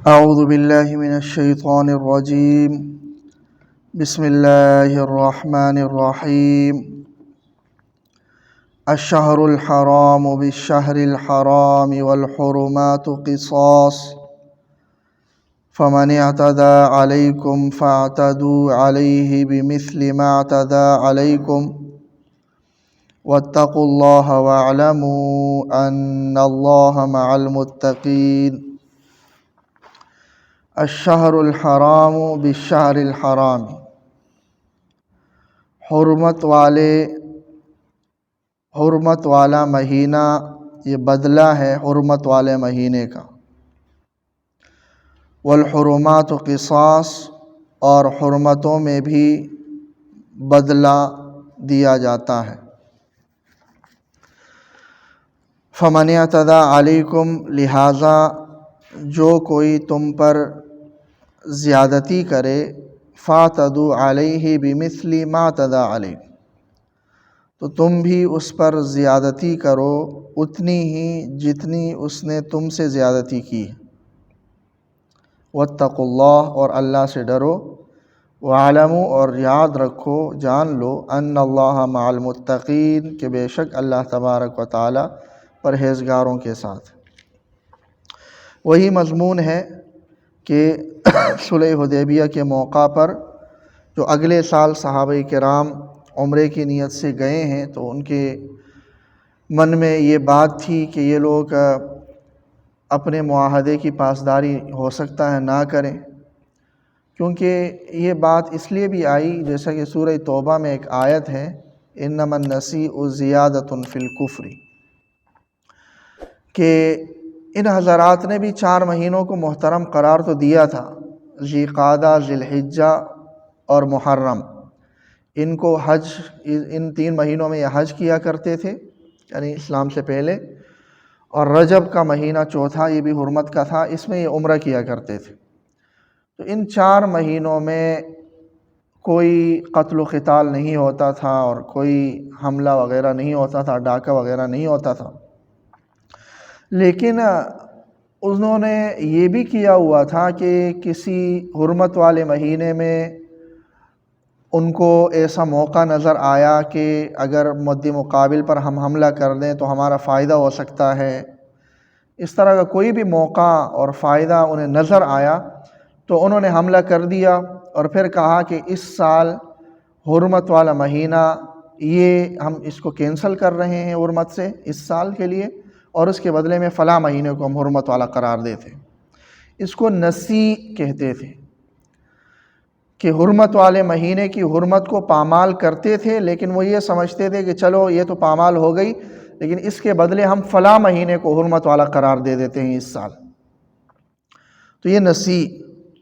أعوذ بالله من الشيطان الرجيم. بسم الله الرحمن الرحيم. الشهر الحرام بالشهر الحرام والحرمات قصاص فمن اعتدى عليكم فاعتدوا عليه بمثل ما اعتدى عليكم واتقوا الله واعلموا أن الله مع المتقين. الشہر الحرام بالشہر الحرام، حرمت والا مہینہ، یہ بدلہ ہے حرمت والے مہینے کا۔ والحرمات قصاص، اور حرمتوں میں بھی بدلہ دیا جاتا ہے۔ فمن اعتدى علیکم، لہٰذا جو کوئی تم پر زیادتی کرے، فاعتدوا علیہ بمثل ما اعتدى علیکم، تو تم بھی اس پر زیادتی کرو اتنی ہی جتنی اس نے تم سے زیادتی کی۔ واتقوا اللہ، اور اللہ سے ڈرو، وعلموا، اور یاد رکھو، جان لو، ان اللہ مع المتقین، کہ بے شک اللہ تبارک و تعالی پرہیزگاروں کے ساتھ۔ وہی مضمون ہے کہ صلح حدیبیہ کے موقع پر جو اگلے سال صحابہ کرام عمرے کی نیت سے گئے ہیں، تو ان کے من میں یہ بات تھی کہ یہ لوگ اپنے معاہدے کی پاسداری ہو سکتا ہے نہ کریں، کیونکہ یہ بات اس لیے بھی آئی، جیسا کہ سورہ توبہ میں ایک آیت ہے، انما النسیء زیادۃ فی الکفر، کہ ان حضرات نے بھی 4 مہینوں کو محترم قرار تو دیا تھا، ذی قعدہ، ذی الحجہ اور محرم، ان کو حج، ان 3 مہینوں میں یہ حج کیا کرتے تھے، یعنی اسلام سے پہلے، اور رجب کا مہینہ چوتھا، یہ بھی حرمت کا تھا، اس میں یہ عمرہ کیا کرتے تھے۔ تو ان 4 مہینوں میں کوئی قتل و قتال نہیں ہوتا تھا، اور کوئی حملہ وغیرہ نہیں ہوتا تھا، ڈاکہ وغیرہ نہیں ہوتا تھا، لیکن انہوں نے یہ بھی کیا ہوا تھا کہ کسی حرمت والے مہینے میں ان کو ایسا موقع نظر آیا کہ اگر مد مقابل پر ہم حملہ کر دیں تو ہمارا فائدہ ہو سکتا ہے، اس طرح کا کوئی بھی موقع اور فائدہ انہیں نظر آیا تو انہوں نے حملہ کر دیا، اور پھر کہا کہ اس سال حرمت والا مہینہ، یہ ہم اس کو کینسل کر رہے ہیں حرمت سے اس سال کے لیے، اور اس کے بدلے میں فلاں مہینے کو ہم حرمت والا قرار دیتے۔ اس کو نسی کہتے تھے، کہ حرمت والے مہینے کی حرمت کو پامال کرتے تھے، لیکن وہ یہ سمجھتے تھے کہ چلو یہ تو پامال ہو گئی، لیکن اس کے بدلے ہم فلاں مہینے کو حرمت والا قرار دے دیتے ہیں اس سال۔ تو یہ نسی،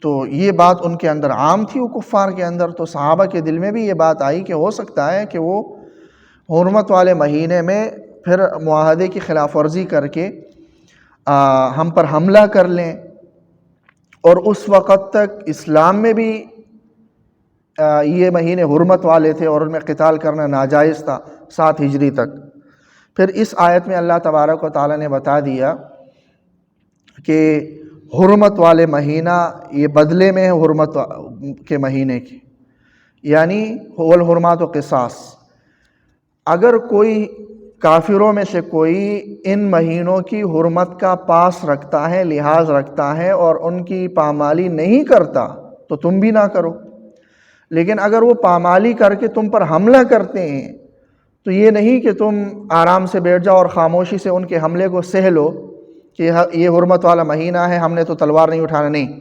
تو یہ بات ان کے اندر عام تھی، وہ کفار کے اندر، تو صحابہ کے دل میں بھی یہ بات آئی کہ ہو سکتا ہے کہ وہ حرمت والے مہینے میں پھر معاہدے کی خلاف ورزی کر کے ہم پر حملہ کر لیں، اور اس وقت تک اسلام میں بھی یہ مہینے حرمت والے تھے اور ان میں قتال کرنا ناجائز تھا 7 ہجری تک۔ پھر اس آیت میں اللہ تبارک و تعالیٰ نے بتا دیا کہ حرمت والے مہینہ یہ بدلے میں ہے حرمت کے مہینے کی، یعنی والحرمات قصاص۔ اگر کوئی کافروں میں سے کوئی ان مہینوں کی حرمت کا پاس رکھتا ہے، لحاظ رکھتا ہے، اور ان کی پامالی نہیں کرتا تو تم بھی نہ کرو، لیکن اگر وہ پامالی کر کے تم پر حملہ کرتے ہیں تو یہ نہیں کہ تم آرام سے بیٹھ جاؤ اور خاموشی سے ان کے حملے کو سہ لو کہ یہ حرمت والا مہینہ ہے، ہم نے تو تلوار نہیں اٹھانا، نہیں۔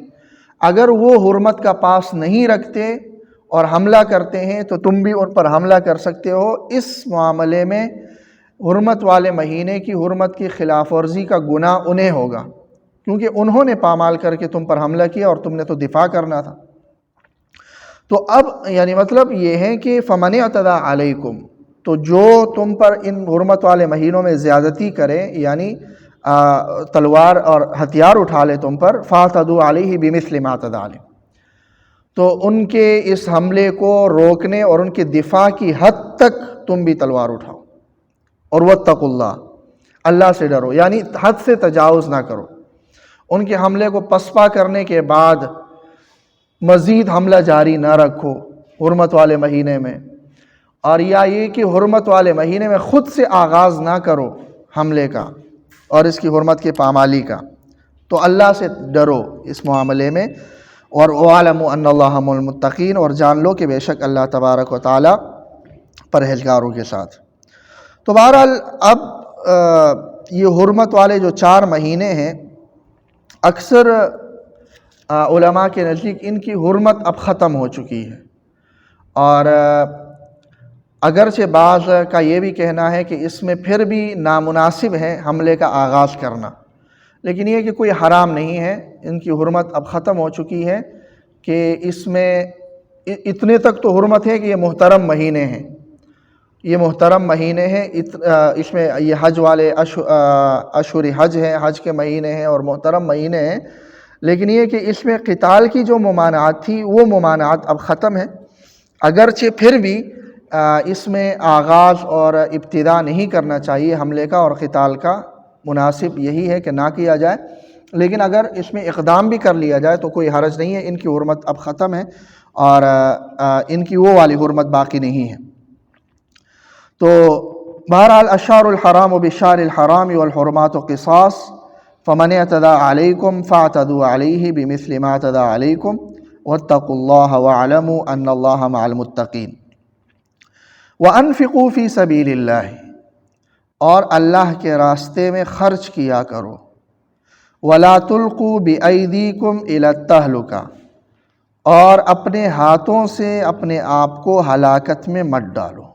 اگر وہ حرمت کا پاس نہیں رکھتے اور حملہ کرتے ہیں تو تم بھی ان پر حملہ کر سکتے ہو۔ اس معاملے میں حرمت والے مہینے کی حرمت کی خلاف ورزی کا گناہ انہیں ہوگا، کیونکہ انہوں نے پامال کر کے تم پر حملہ کیا اور تم نے تو دفاع کرنا تھا۔ تو اب یعنی مطلب یہ ہے کہ فمن اعتدى علیکم، تو جو تم پر ان حرمت والے مہینوں میں زیادتی کرے، یعنی تلوار اور ہتھیار اٹھا لے تم پر، فاعتدوا علیہ بمثل ما اعتدى علیہ، تو ان کے اس حملے کو روکنے اور ان کے دفاع کی حد تک تم بھی تلوار اٹھاؤ، اور واتقوا اللہ، اللہ سے ڈرو، یعنی حد سے تجاوز نہ کرو، ان کے حملے کو پسپا کرنے کے بعد مزید حملہ جاری نہ رکھو حرمت والے مہینے میں، اور یا یہ کہ حرمت والے مہینے میں خود سے آغاز نہ کرو حملے کا اور اس کی حرمت کی پامالی کا۔ تو اللہ سے ڈرو اس معاملے میں، اور وَاعْلَمُوا أَنَّ اللَّهَ مَعَ الْمُتَّقِينَ، اور جان لو کہ بے شک اللہ تبارک و تعالیٰ پرہیزگاروں کے ساتھ۔ تو بہرحال اب یہ حرمت والے جو 4 مہینے ہیں، اکثر علماء کے نزدیک ان کی حرمت اب ختم ہو چکی ہے، اور اگرچہ بعض کا یہ بھی کہنا ہے کہ اس میں پھر بھی نامناسب ہے حملے کا آغاز کرنا، لیکن یہ کہ کوئی حرام نہیں ہے، ان کی حرمت اب ختم ہو چکی ہے کہ اس میں اتنے تک تو حرمت ہے کہ یہ محترم مہینے ہیں، یہ محترم مہینے ہیں، اس میں یہ حج والے اشہر حج ہیں، حج کے مہینے ہیں اور محترم مہینے ہیں، لیکن یہ کہ اس میں قتال کی جو ممانعات تھی وہ ممانعات اب ختم ہے۔ اگرچہ پھر بھی اس میں آغاز اور ابتدا نہیں کرنا چاہیے حملے کا اور قتال کا، مناسب یہی ہے کہ نہ کیا جائے، لیکن اگر اس میں اقدام بھی کر لیا جائے تو کوئی حرج نہیں ہے، ان کی حرمت اب ختم ہے اور ان کی وہ والی حرمت باقی نہیں ہے۔ تو بہرحال الشہر الحرام بالشہر الحرام والحرمات قصاص فمن اعتدى عليكم فاعتدوا عليه بمثل ما اعتدى عليكم واتقوا الله واعلموا ان الله مع المتقين وانفقوا في سبيل الله، اور اللہ کے راستے میں خرچ کیا کرو، ولا تلقوا بأيديكم الى التهلكة، اور اپنے ہاتھوں سے اپنے آپ کو ہلاکت میں مت ڈالو،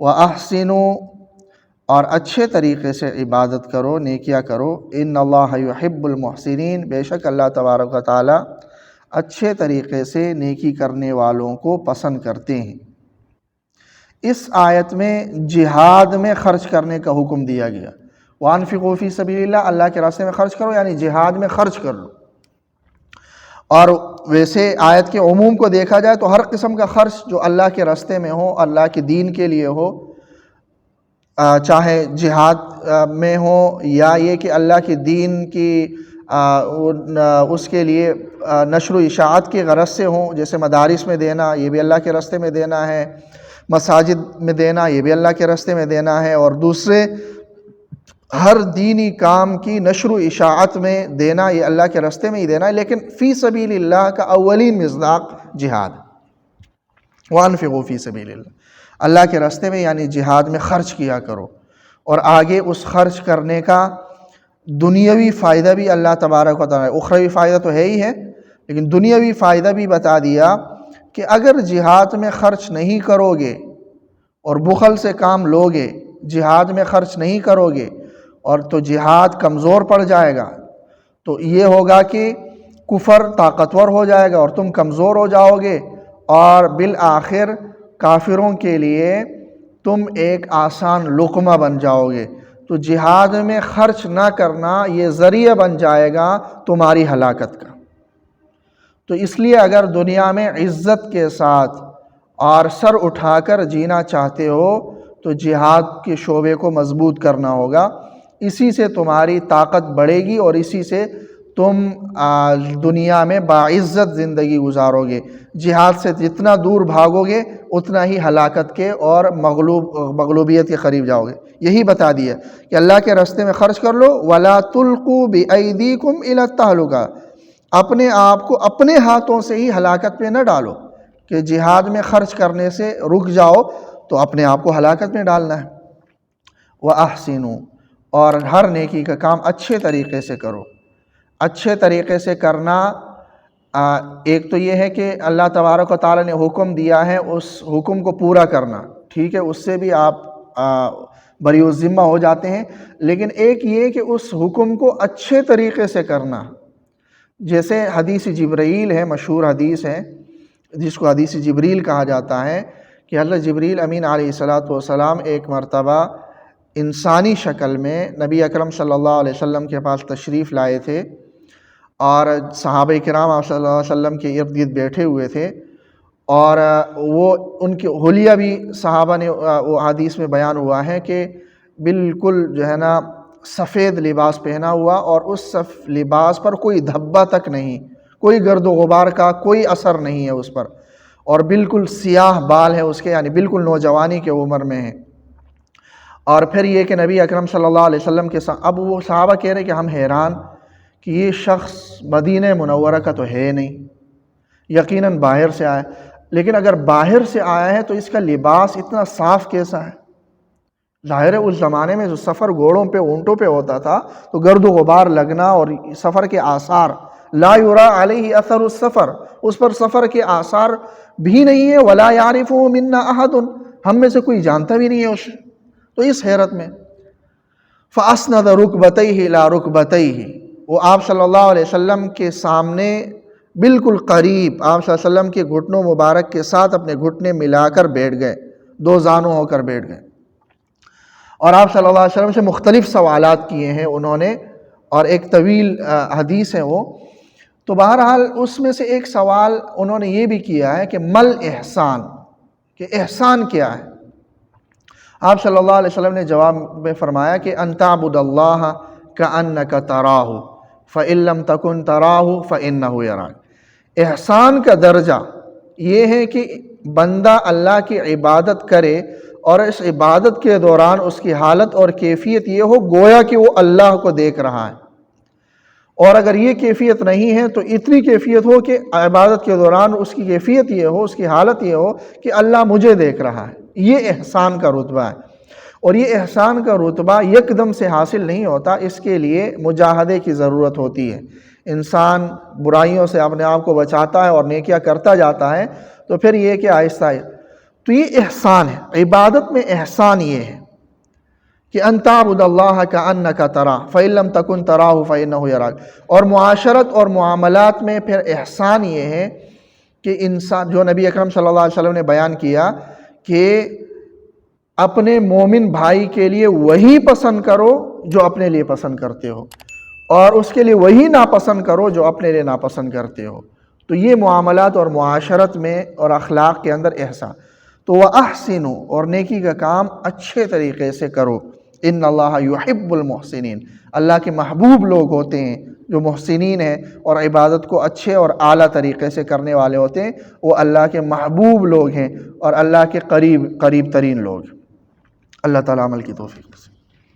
وَأَحْسِنُوا، اور اچھے طریقے سے عبادت کرو، نیکیاں کرو، ان اللہ یحب المحسنین، بے شک اللہ تبارک و تعالی اچھے طریقے سے نیکی کرنے والوں کو پسند کرتے ہیں۔ اس آیت میں جہاد میں خرچ کرنے کا حکم دیا گیا، وَأَنفِقُوا فِي سَبِيلِ اللَّهِ، اللہ کے راستے میں خرچ کرو یعنی جہاد میں خرچ کر لو۔ اور ویسے آیت کے عموم کو دیکھا جائے تو ہر قسم کا خرچ جو اللہ کے راستے میں ہو، اللہ کے دین کے لیے ہو، چاہے جہاد میں ہو یا یہ کہ اللہ کے دین کی اس کے لیے نشر و اشاعت کی غرض سے ہوں، جیسے مدارس میں دینا یہ بھی اللہ کے راستے میں دینا ہے، مساجد میں دینا یہ بھی اللہ کے راستے میں دینا ہے، اور دوسرے ہر دینی کام کی نشر و اشاعت میں دینا یہ اللہ کے راستے میں ہی دینا ہے، لیکن فی سبیل اللہ کا اولین مصداق جہاد، وَأَنفِقُوا فِي سَبِيلِ اللَّهِ، اللہ کے راستے میں یعنی جہاد میں خرچ کیا کرو، اور آگے اس خرچ کرنے کا دنیاوی فائدہ بھی اللہ تبارک و تعالیٰ، اخروی فائدہ تو ہے ہی ہے لیکن دنیاوی فائدہ بھی بتا دیا کہ اگر جہاد میں خرچ نہیں کرو گے اور بخل سے کام لوگے، جہاد میں خرچ نہیں کرو گے اور تو جہاد کمزور پڑ جائے گا، تو یہ ہوگا کہ کفر طاقتور ہو جائے گا اور تم کمزور ہو جاؤ گے، اور بالآخر کافروں کے لیے تم ایک آسان لقمہ بن جاؤ گے۔ تو جہاد میں خرچ نہ کرنا یہ ذریعہ بن جائے گا تمہاری ہلاکت کا۔ تو اس لیے اگر دنیا میں عزت کے ساتھ اور سر اٹھا کر جینا چاہتے ہو تو جہاد کے شعبے کو مضبوط کرنا ہوگا، اسی سے تمہاری طاقت بڑھے گی اور اسی سے تم دنیا میں باعزت زندگی گزارو گے۔ جہاد سے جتنا دور بھاگو گے اتنا ہی ہلاکت کے اور مغلوبیت کے قریب جاؤ گے۔ یہی بتا دیا کہ اللہ کے راستے میں خرچ کر لو، وَلَا تُلْقُوا بِأَيْدِيكُمْ إِلَى التَّهْلُكَةِ، اپنے آپ کو اپنے ہاتھوں سے ہی ہلاکت میں نہ ڈالو کہ جہاد میں خرچ کرنے سے رک جاؤ تو اپنے آپ کو ہلاکت میں ڈالنا ہے۔ وَأَحْسِنُوا، اور ہر نیکی کا کام اچھے طریقے سے کرو۔ اچھے طریقے سے کرنا ایک تو یہ ہے کہ اللہ تبارک و تعالیٰ نے حکم دیا ہے اس حکم کو پورا کرنا، ٹھیک ہے، اس سے بھی آپ بری الذمہ ہو جاتے ہیں، لیکن ایک یہ کہ اس حکم کو اچھے طریقے سے کرنا، جیسے حدیث جبرائیل ہے، مشہور حدیث ہے جس کو حدیث جبریل کہا جاتا ہے کہ حضرت جبریل امین علیہ السلام ایک مرتبہ انسانی شکل میں نبی اکرم صلی اللہ علیہ وسلم کے پاس تشریف لائے تھے، اور صحابہ کرام صلی اللہ علیہ وسلم کے ارد گرد بیٹھے ہوئے تھے، اور وہ ان کے حلیہ بھی صحابہ نے وہ حدیث میں بیان ہوا ہے کہ بالکل جو ہے نا سفید لباس پہنا ہوا اور اس لباس پر کوئی دھبا تک نہیں، کوئی گرد و غبار کا کوئی اثر نہیں ہے اس پر، اور بالکل سیاہ بال ہے اس کے، یعنی بالکل نوجوانی کے عمر میں ہے۔ اور پھر یہ کہ نبی اکرم صلی اللہ علیہ وسلم کے ساتھ، اب وہ صحابہ کہہ رہے کہ ہم حیران کہ یہ شخص مدینہ منورہ کا تو ہے نہیں، یقیناً باہر سے آیا، لیکن اگر باہر سے آیا ہے تو اس کا لباس اتنا صاف کیسا ہے؟ ظاہر ہے اس زمانے میں جو سفر گھوڑوں پہ اونٹوں پہ ہوتا تھا تو گرد و غبار لگنا اور سفر کے آثار، لا یرا علیہ اثر السفر، اس پر سفر کے آثار بھی نہیں ہے، ولا یعرفہ منا احد، ہم میں سے کوئی جانتا بھی نہیں ہے اسے۔ تو اس حیرت میں فاسند رکبتیہ الی رکبتیہ، وہ آپ صلی اللہ علیہ وسلم کے سامنے بالکل قریب آپ صلی اللہ علیہ وسلم کے گھٹنوں مبارک کے ساتھ اپنے گھٹنے ملا کر بیٹھ گئے، دو زانوں ہو کر بیٹھ گئے، اور آپ صلی اللہ علیہ وسلم سے مختلف سوالات کیے ہیں انہوں نے، اور ایک طویل حدیث ہے وہ۔ تو بہرحال اس میں سے ایک سوال انہوں نے یہ بھی کیا ہے کہ مل احسان، کہ احسان کیا ہے؟ آپ صلی اللہ علیہ وسلم نے جواب میں فرمایا کہ ان تعبد اللہ کأنک تراہ فإن لم تکن تراہ فإنہ یراک۔ احسان کا درجہ یہ ہے کہ بندہ اللہ کی عبادت کرے اور اس عبادت کے دوران اس کی حالت اور کیفیت یہ ہو گویا کہ وہ اللہ کو دیکھ رہا ہے، اور اگر یہ کیفیت نہیں ہے تو اتنی کیفیت ہو کہ عبادت کے دوران اس کی کیفیت یہ ہو، اس کی حالت یہ ہو کہ اللہ مجھے دیکھ رہا ہے۔ یہ احسان کا رتبہ ہے، اور یہ احسان کا رتبہ یکدم سے حاصل نہیں ہوتا، اس کے لیے مجاہدے کی ضرورت ہوتی ہے۔ انسان برائیوں سے اپنے آپ کو بچاتا ہے اور نیکیاں کرتا جاتا ہے، تو پھر یہ کہ آہستہ تو یہ احسان ہے۔ عبادت میں احسان یہ ہے کہ ان تعبد اللہ کأنک تراہ فإن لم تکن تراہ فإنہ یراک، اور معاشرت اور معاملات میں پھر احسان یہ ہے کہ انسان، جو نبی اکرم صلی اللہ علیہ وسلم نے بیان کیا کہ اپنے مومن بھائی کے لیے وہی پسند کرو جو اپنے لیے پسند کرتے ہو، اور اس کے لیے وہی ناپسند کرو جو اپنے لیے ناپسند کرتے ہو۔ تو یہ معاملات اور معاشرت میں اور اخلاق کے اندر احسان۔ تو وَأَحْسِنُوا، اور نیکی کا کام اچھے طریقے سے کرو، ان اللہ یحب المحسنین، اللہ کے محبوب لوگ ہوتے ہیں جو محسنین ہیں اور عبادت کو اچھے اور اعلیٰ طریقے سے کرنے والے ہوتے ہیں، وہ اللہ کے محبوب لوگ ہیں اور اللہ کے قریب ترین لوگ۔ اللہ تعالیٰ عمل کی توفیق سے